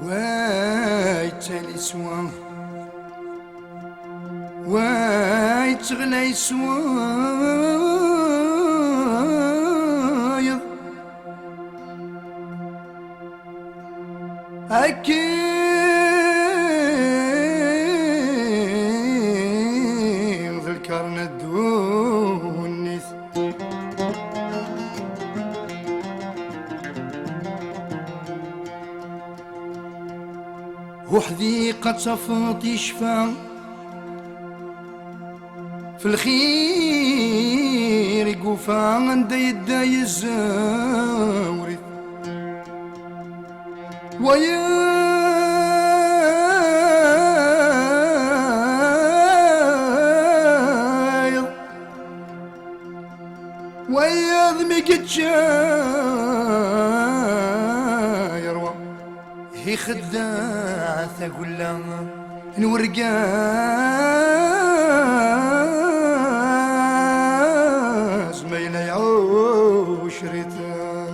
واي تالي سوا واي تغلى يسوايض أكيد ذكرنا الدونيث وحديقة صفوت يشفى في الخير يقوفا عند يدا يزاوري وياض ميكتشاير هي خداعة تقول لها نورقاز ما يعوش ريتها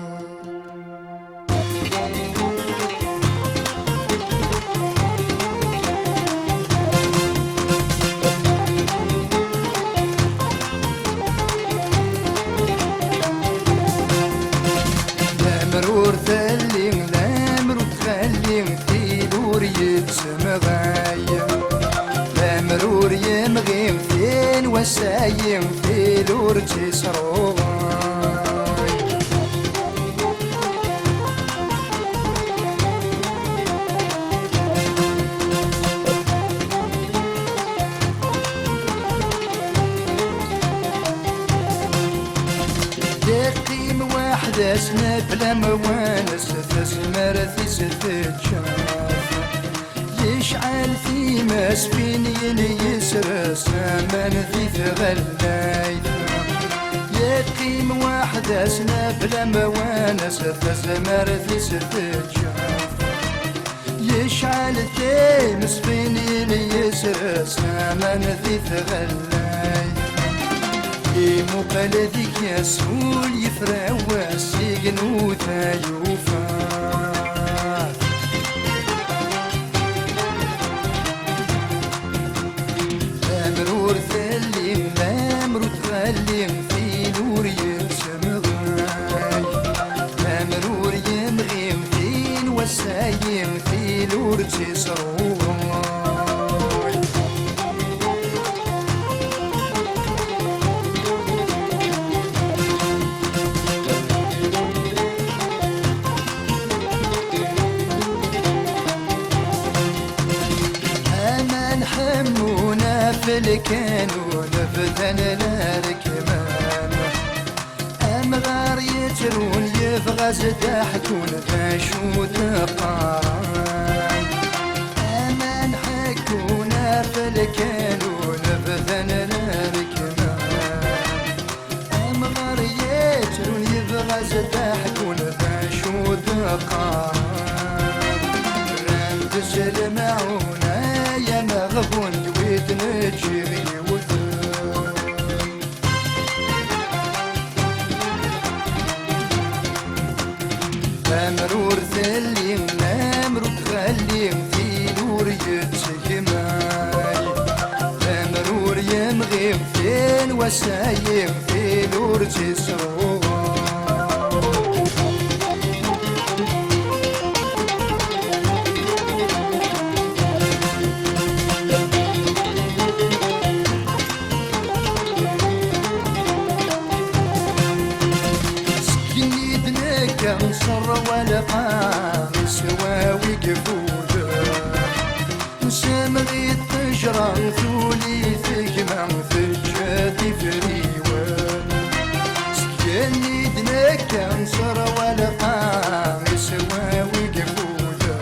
لا مرور ثلي لا مرور تخلي في دور يتسمغايا لا مرور يمغي فين وسايم في دور تسروغاي دقيم واحدة سنة بلا موانس تسمر في ستتشاف يشعل في مسفين يلي يسرس من في ثغلايث يقيم واحدة سنة بلا موانس تسمر في ستتشاف يشعل في مسفين يلي يسرس من في ثغلايث مقال ذيك يا سول يفراوى السجن وثايوفات مرور ثلم لا مرور تغلم في نور يسمغاي لا مرور يمغيم فين وسايم في نور تسروغاي حمونا في الكانون بدن الركمان أمغار يجرون يفغز ضحكون باشوت قاران أمان حكونا في الكانون بدن الركمان أمغار يجرون يفغز ضحكون باشوت قاران رمد المعونة يا مغبون جويت نجري وثام مرور ثليم مرور تخليم في نور يتسكماي مرور يمغيم فين وسايم في نور تسروغاي نصر والقام سواوي قفوله سمغي الطجرة ثولي ثقمة ثجاتي فريوان سكني دنكا نصر والقام سواوي قفوله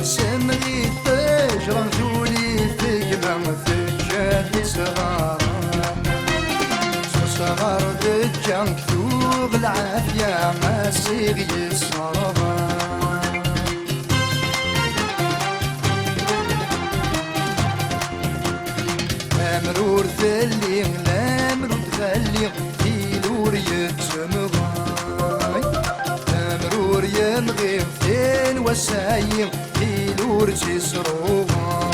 سمغي الطجرة ثولي ثقمة ثجاتي صغاران صغار دجان كثوغ العافية ما سيغي الصربان لامرور ثلي لامرور تخلي تيلور يتسمغاي لامرور يمغي ثين وسايم تيلور تسروغاي